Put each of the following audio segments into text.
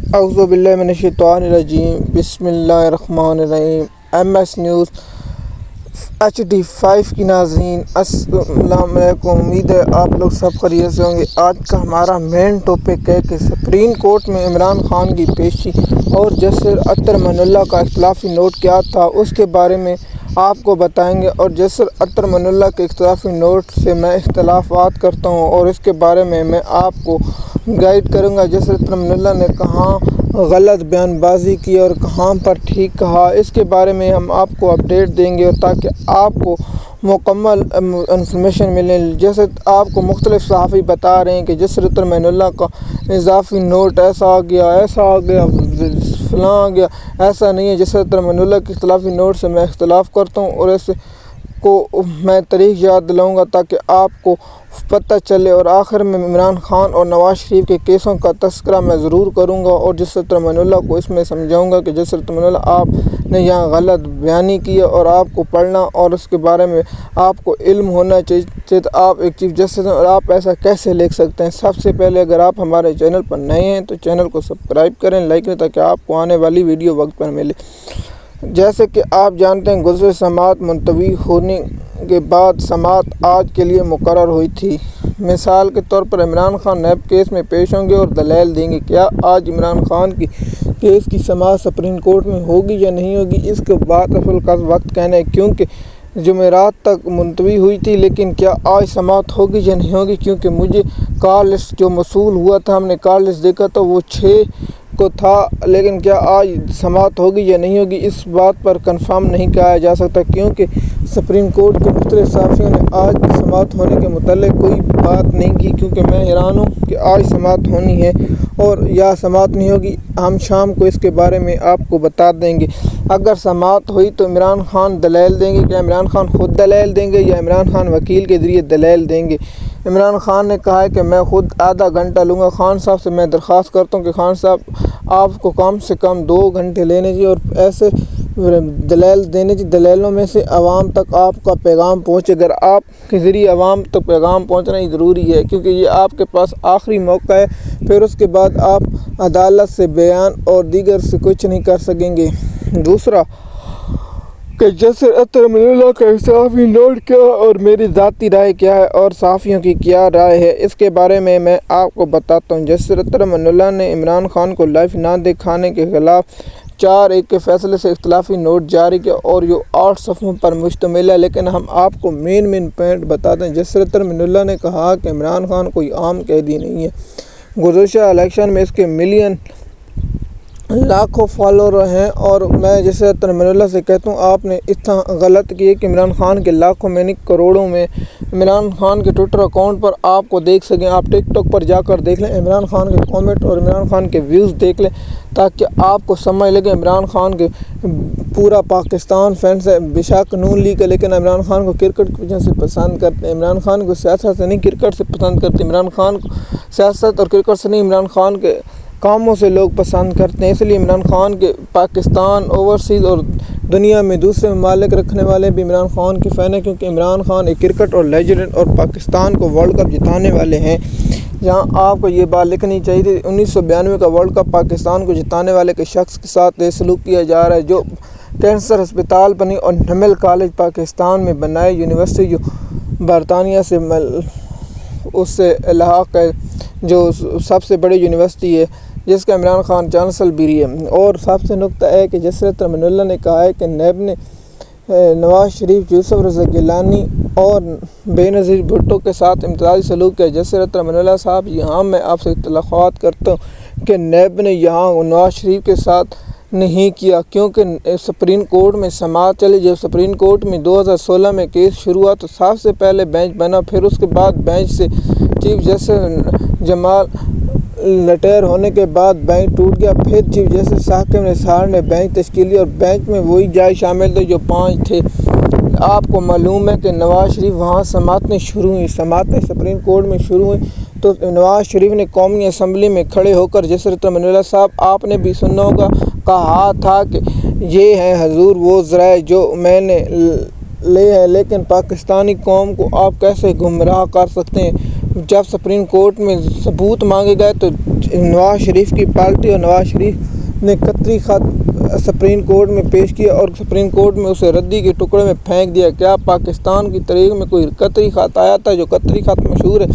اعوذ باللہ من الشیطان الرجیم بسم اللہ الرحمن الرحیم۔ MS نیوز HD5 کی ناظرین السلام علیکم، امید ہے آپ لوگ سب خیریت سے ہوں گے۔ آج کا ہمارا مین ٹاپک ہے کہ سپریم کورٹ میں عمران خان کی پیشی اور جسٹس اطہر من اللہ کا اختلافی نوٹ کیا تھا، اس کے بارے میں آپ کو بتائیں گے۔ اور جسٹس اطہر من اللہ کے اختلافی نوٹ سے میں اختلافات کرتا ہوں اور اس کے بارے میں آپ کو گائیڈ کروں گا۔ جسٹس اطہر من اللہ نے کہاں غلط بیان بازی کی اور کہاں پر ٹھیک کہا، اس کے بارے میں ہم آپ کو اپڈیٹ دیں گے، اور تاکہ آپ کو مکمل انفارمیشن ملے۔ جیسے آپ کو مختلف صحافی بتا رہے ہیں کہ جسٹس اطہر من اللہ کا اضافی نوٹ ایسا آ گیا فلاں آ گیا، ایسا نہیں ہے۔ جسٹس اطہر من اللہ کے اختلافی نوٹ سے میں اختلاف کرتا ہوں اور اس کو میں تاریخ یاد دلاؤں گا تاکہ آپ کو پتہ چلے۔ اور آخر میں عمران خان اور نواز شریف کے کیسوں کا تذکرہ میں ضرور کروں گا، اور جسٹس اطہر من اللہ کو اس میں سمجھاؤں گا کہ جسٹس اطہر من اللہ آپ نے یہاں غلط بیانی کی ہے، اور آپ کو پڑھنا اور اس کے بارے میں آپ کو علم ہونا چاہیے۔ تو آپ ایک چیف جسٹس ہیں اور آپ ایسا کیسے لکھ سکتے ہیں؟ سب سے پہلے اگر آپ ہمارے چینل پر نئے ہیں تو چینل کو سبسکرائب کریں، لائک کریں، تاکہ آپ کو آنے والی ویڈیو وقت پر ملے۔ جیسے کہ آپ جانتے ہیں، گزشتہ سماعت ملتوی ہونے کے بعد سماعت آج کے لیے مقرر ہوئی تھی۔ مثال کے طور پر عمران خان نیب کیس میں پیش ہوں گے اور دلائل دیں گے۔ کیا آج عمران خان کی کیس کی سماعت سپریم کورٹ میں ہوگی یا نہیں ہوگی، اس کے بعد اصل کا وقت کہنا ہے، کیونکہ جمعرات تک ملتوی ہوئی تھی۔ لیکن کیا آج سماعت ہوگی یا نہیں ہوگی، کیونکہ مجھے کال لسٹ جو موصول ہوا تھا، ہم نے کال لسٹ دیکھا تو وہ 6 کو تھا، لیکن کیا آج سماعت ہوگی یا نہیں ہوگی اس بات پر کنفرم نہیں کہا جا سکتا، کیونکہ سپریم کورٹ کے مختلف صحافیوں نے آج کی سماعت ہونے کے متعلق کوئی بات نہیں کی، کیونکہ میں حیران ہوں کہ آج سماعت ہونی ہے اور یا سماعت نہیں ہوگی۔ ہم شام کو اس کے بارے میں آپ کو بتا دیں گے۔ اگر سماعت ہوئی تو عمران خان دلائل دیں گے، کیا عمران خان خود دلائل دیں گے یا عمران خان وکیل کے ذریعے دلائل دیں گے؟ عمران خان نے کہا ہے کہ میں خود آدھا گھنٹہ لوں گا۔ خان صاحب سے میں درخواست کرتا ہوں کہ خان صاحب آپ کو کم سے کم 2 گھنٹے لینے چاہیے اور ایسے دلائل دینے چاہیے، دلائلوں میں سے عوام تک آپ کا پیغام پہنچے۔ اگر آپ کے ذریعے عوام تک پیغام پہنچنا ہی ضروری ہے، کیونکہ یہ آپ کے پاس آخری موقع ہے، پھر اس کے بعد آپ عدالت سے بیان اور دیگر سے کچھ نہیں کر سکیں گے۔ دوسرا کہ جسٹس اطہر من اللہ کا اختلافی نوٹ کیا ہے اور میری ذاتی رائے کیا ہے اور صحافیوں کی کیا رائے ہے، اس کے بارے میں آپ کو بتاتا ہوں۔ جسٹس اطہر من اللہ نے عمران خان کو لائف نہ دکھانے کے خلاف 4-1 کے فیصلے سے اختلافی نوٹ جاری کیا اور یہ 8 صفحوں پر مشتمل ہے، لیکن ہم آپ کو مین پوائنٹ بتاتے ہیں۔ جسٹس اطہر من اللہ نے کہا کہ عمران خان کوئی عام قیدی نہیں ہے۔ گزشتہ الیکشن میں اس کے ملین لاکھوں فالوور ہیں، اور میں جسٹس اطہر من اللہ سے کہتا ہوں آپ نے اتنا غلط کیا کہ عمران خان کے لاکھوں میں نہیں کروڑوں میں عمران خان کے ٹویٹر اکاؤنٹ پر آپ کو دیکھ سکیں۔ آپ ٹک ٹاک پر جا کر دیکھ لیں، عمران خان کے کامنٹ اور عمران خان کے ویوز دیکھ لیں، تاکہ آپ کو سمجھ لگے عمران خان کے پورا پاکستان فینس ہے۔ بیشک نون لیگ ہے، لیکن عمران خان کو کرکٹ کی وجہ سے پسند کرتے ہیں۔ عمران خان کو سیاست سے نہیں، کرکٹ سے پسند کرتے ہیں۔ عمران خان کو سیاست اور کرکٹ سے نہیں، عمران خان کے کاموں سے لوگ پسند کرتے ہیں۔ اس لیے عمران خان کے پاکستان، اوورسیز اور دنیا میں دوسرے ممالک رکھنے والے بھی عمران خان کے فین ہیں، کیونکہ عمران خان ایک کرکٹ اور لیجنڈ اور پاکستان کو ورلڈ کپ جتانے والے ہیں۔ جہاں آپ کو یہ بات لکھنی چاہیے تھی، 1992 کا ورلڈ کپ پاکستان کو جتانے والے کے شخص کے ساتھ یہ سلوک کیا جا رہا ہے، جو کینسر ہسپتال بنی اور نمل کالج پاکستان میں بنائے، یونیورسٹی جو برطانیہ سے اس سے الحاق ہے، جو سب سے بڑی یونیورسٹی ہے، جس کا عمران خان چانسلر بھی ہے۔ اور سب سے نقطہ ہے کہ جسٹس اطہر من اللہ نے کہا ہے کہ نیب نے نواز شریف، یوسف رضا گیلانی اور بے نظیر بھٹو کے ساتھ امتیازی سلوک کیا۔ جسٹس اطہر من اللہ صاحب، یہاں میں آپ سے اختلافات کرتا ہوں کہ نیب نے یہاں نواز شریف کے ساتھ نہیں کیا، کیونکہ سپریم کورٹ میں سماعت چلی۔ جب سپریم کورٹ میں 2016 میں کیس شروع ہوا تو سب سے پہلے بینچ بنا، پھر اس کے بعد بینچ سے چیف جسٹس جمال ریٹائر ہونے کے بعد بینچ ٹوٹ گیا، پھر چیف جسٹس ثاقب نثار نے بینچ تشکیل دی اور بینچ میں وہی جج شامل تھے جو 5 تھے۔ آپ کو معلوم ہے کہ نواز شریف وہاں سماعتیں سپریم کورٹ میں شروع ہوئی تو نواز شریف نے قومی اسمبلی میں کھڑے ہو کر جسٹس اطہر من اللہ صاحب، آپ نے بھی سنا ہوگا، کہا تھا کہ یہ ہیں حضور وہ ذرائع جو میں نے لے ہیں، لیکن پاکستانی قوم کو آپ کیسے گمراہ کر سکتے ہیں؟ جب سپریم کورٹ میں ثبوت مانگے گئے تو نواز شریف کی پارٹی اور نواز شریف نے قطری خط سپریم کورٹ میں پیش کیا اور سپریم کورٹ میں اسے ردی کے ٹکڑے میں پھینک دیا۔ کیا پاکستان کی تاریخ میں کوئی قطری خط آیا تھا؟ جو قطری خط مشہور ہے۔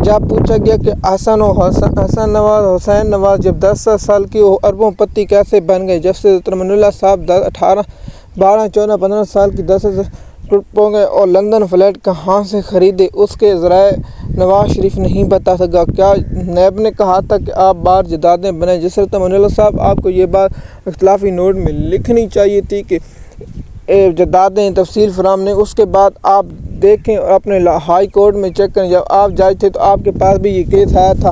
جب پوچھا گیا کہ حسین نواز جب 10 سال کی وہ اربوں پتی کیسے بن گئے؟ جسٹس اطہر من اللہ صاحب 12, 14, 15 سال کی 10 ٹرپوں گئے اور لندن فلیٹ کہاں سے خریدے؟ اس کے ذرائع نواز شریف نہیں بتا سکا۔ کیا نیب نے کہا تھا کہ آپ بار جدادیں بنیں؟ جسٹس اطہر من اللہ صاحب آپ کو یہ بات اختلافی نوٹ میں لکھنی چاہیے تھی کہ جدادیں تفصیل فراہم نہیں۔ اس کے بعد آپ دیکھیں اور اپنے ہائی کورٹ میں چیک کریں، جب آپ جج تھے تو آپ کے پاس بھی یہ کیس آیا تھا،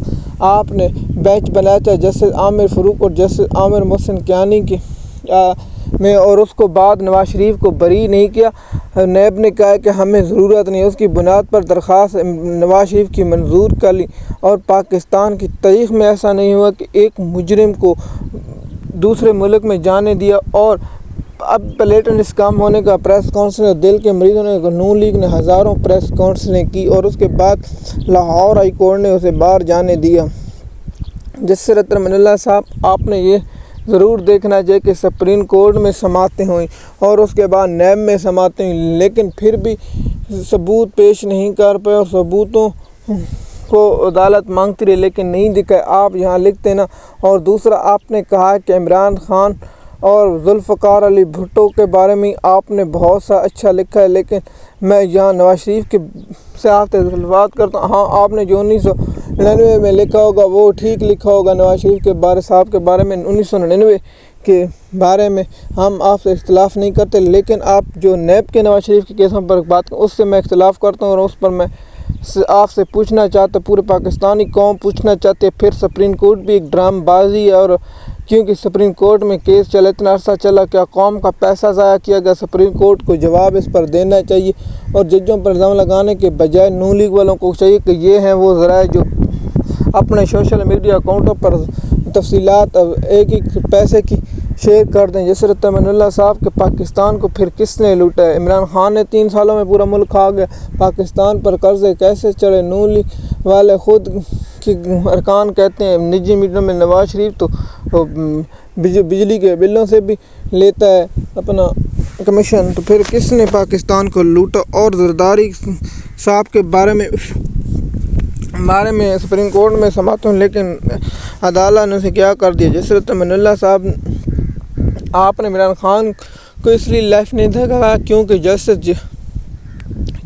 آپ نے بینچ بنایا تھا جسٹس عامر فاروق اور جسٹس عامر محسن کیانی کی میں، اور اس کو بعد نواز شریف کو بری نہیں کیا۔ نیب نے کہا کہ ہمیں ضرورت نہیں، اس کی بنیاد پر درخواست نواز شریف کی منظور کر لی، اور پاکستان کی تاریخ میں ایسا نہیں ہوا کہ ایک مجرم کو دوسرے ملک میں جانے دیا۔ اور اب پلیٹنٹس کم ہونے کا پریس کانفرنس، دل کے مریضوں نے نون لیگ نے ہزاروں پریس کانفرنسیں کی اور اس کے بعد لاہور ہائی کورٹ نے اسے باہر جانے دیا۔ جسٹس اطہر من اللہ صاحب آپ نے یہ ضرور دیکھنا چاہیے کہ سپریم کورٹ میں سماعتیں ہوئیں اور اس کے بعد نیب میں سماعتیں ہوئیں، لیکن پھر بھی ثبوت پیش نہیں کر پائے اور ثبوتوں کو عدالت مانگتی رہی لیکن نہیں دکھائے۔ آپ یہاں لکھتے نا۔ اور دوسرا آپ نے کہا کہ عمران خان اور ذوالفقار علی بھٹو کے بارے میں آپ نے بہت سا اچھا لکھا ہے، لیکن میں یہاں نواز شریف کے سے آپ سے الفاظ کرتا ہوں۔ ہاں، آپ نے جو 1999 میں لکھا ہوگا وہ ٹھیک لکھا ہوگا نواز شریف کے صاحب کے بارے میں۔ 1999 کے بارے میں ہم آپ سے اختلاف نہیں کرتے، لیکن آپ جو نیب کے نواز شریف کے کیسوں پر بات کریں اس سے میں اختلاف کرتا ہوں، اور اس پر میں آپ سے پوچھنا چاہتا ہوں، پورے پاکستانی قوم پوچھنا چاہتے ہیں۔ پھر سپریم کورٹ بھی ایک ڈرامہ بازی ہے، اور کیونکہ سپریم کورٹ میں کیس چلا اتنا عرصہ چلا، کیا قوم کا پیسہ ضائع کیا گیا؟ سپریم کورٹ کو جواب اس پر دینا چاہیے، اور ججوں پر الزام لگانے کے بجائے نون لیگ والوں کو چاہیے کہ یہ ہیں وہ ذرائع جو اپنے سوشل میڈیا اکاؤنٹوں پر تفصیلات ایک ایک پیسے کی شیئر کر دیں۔ جسٹس اطہر من اللہ صاحب کہ پاکستان کو پھر کس نے لوٹا ہے؟ عمران خان نے 3 سالوں میں پورا ملک کھا گیا۔ پاکستان پر قرضے کیسے چڑھے؟ نون لیگ والے خود کی ارکان کہتے ہیں نجی میٹروں میں نواز شریف تو بجلی کے بلوں سے بھی لیتا ہے اپنا کمیشن، تو پھر کس نے پاکستان کو لوٹا؟ اور زرداری صاحب کے بارے میں سپریم کورٹ میں سماعت ہوں، لیکن عدالت نے اسے کیا کر دیا؟ جسٹس اطہر من اللہ صاحب آپ نے عمران خان کو اس لیے لائف نہیں دکھایا کیونکہ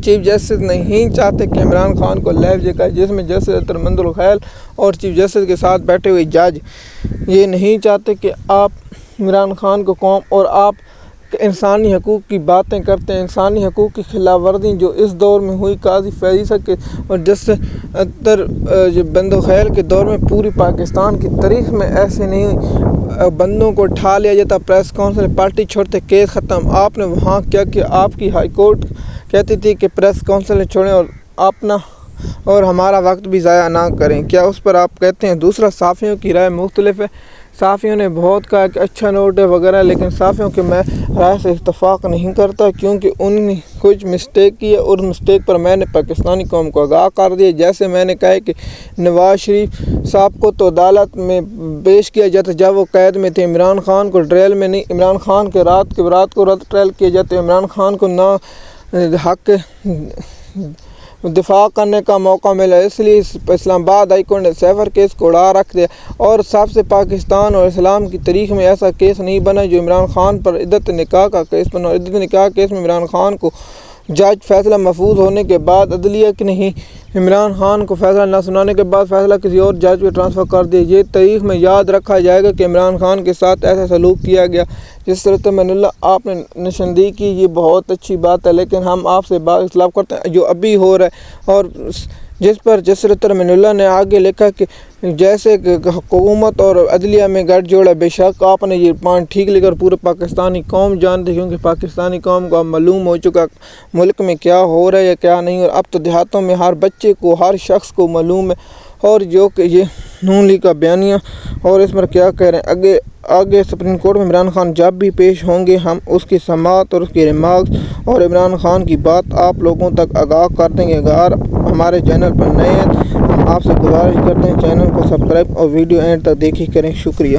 چیف جسٹس نہیں چاہتے کہ عمران خان کو لائف دکھائے، جس میں جسٹس اطہر مند الخیل اور چیف جسٹس کے ساتھ بیٹھے ہوئے جج یہ نہیں چاہتے کہ آپ عمران خان کو قوم، اور آپ انسانی حقوق کی باتیں کرتے ہیں، انسانی حقوق کی خلاف ورزی جو اس دور میں ہوئی قاضی فیض کے اور جسٹس اطہر بند الخیل کے دور میں پوری پاکستان کی تاریخ میں ایسے نہیں ہوئی۔ بندوں کو اٹھا لیا جاتا، پریس کانفرنس پارٹی چھوڑتے، کیس ختم۔ آپ نے وہاں کیا کہ آپ کی ہائی کورٹ کہتی تھی کہ پریس کانفرنس چھوڑیں اور اپنا اور ہمارا وقت بھی ضائع نہ کریں، کیا اس پر آپ کہتے ہیں؟ دوسرا صحافیوں کی رائے مختلف ہے، صحافیوں نے بہت کہا کہ اچھا نوٹ ہے وغیرہ، لیکن صحافیوں کے میں رائے سے اتفاق نہیں کرتا کیونکہ انہوں نے کچھ مسٹیک کی ہے اور مسٹیک پر میں نے پاکستانی قوم کو آگاہ کر دیا۔ جیسے میں نے کہا کہ نواز شریف صاحب کو تو عدالت میں پیش کیا جاتا جب وہ قید میں تھے، عمران خان کو ٹرائل میں نہیں، عمران خان کے رات کو ٹرائل کیا جاتے، عمران خان کو نہ حق دفاع کرنے کا موقع ملا، اس لیے اسلام آباد ہائی کورٹ نے سیفر کیس کو اڑا رکھ دیا، اور سب سے پاکستان اور اسلام کی تاریخ میں ایسا کیس نہیں بنا جو عمران خان پر عدت نکاح کا کیس بنا۔ عدت نکاح کیس میں عمران خان کو جج فیصلہ محفوظ ہونے کے بعد عدلیہ کی نہیں، عمران خان کو فیصلہ نہ سنانے کے بعد فیصلہ کسی اور جج کو ٹرانسفر کر دیا۔ یہ تاریخ میں یاد رکھا جائے گا کہ عمران خان کے ساتھ ایسا سلوک کیا گیا۔ جس طرح من اللہ آپ نے نشاندہی کی، یہ بہت اچھی بات ہے، لیکن ہم آپ سے بات اختلاف کرتے ہیں جو ابھی ہو رہا ہے، اور جس پر جسر من اللہ نے آگے لکھا کہ جیسے کہ حکومت اور عدلیہ میں گٹھ جوڑا، بے شک آپ نے یہ پوائنٹ ٹھیک لکھا، پورے پاکستانی قوم جانتے کیونکہ پاکستانی قوم کو اب معلوم ہو چکا ملک میں کیا ہو رہا ہے یا کیا نہیں، اور اب تو دیہاتوں میں ہر بچے کو ہر شخص کو معلوم ہے، اور جو کہ یہ نون لیگ کا بیانیہ اور اس پر کیا کہہ رہے ہیں آگے سپریم کورٹ میں عمران خان جب بھی پیش ہوں گے ہم اس کی سماعت اور اس کی ریمارکس اور عمران خان کی بات آپ لوگوں تک آگاہ کر دیں گے۔ اگر ہمارے چینل پر نئے ہیں آپ سے گزارش کرتے ہیں چینل کو سبسکرائب اور ویڈیو اینڈ تک دیکھی کریں. شکریہ.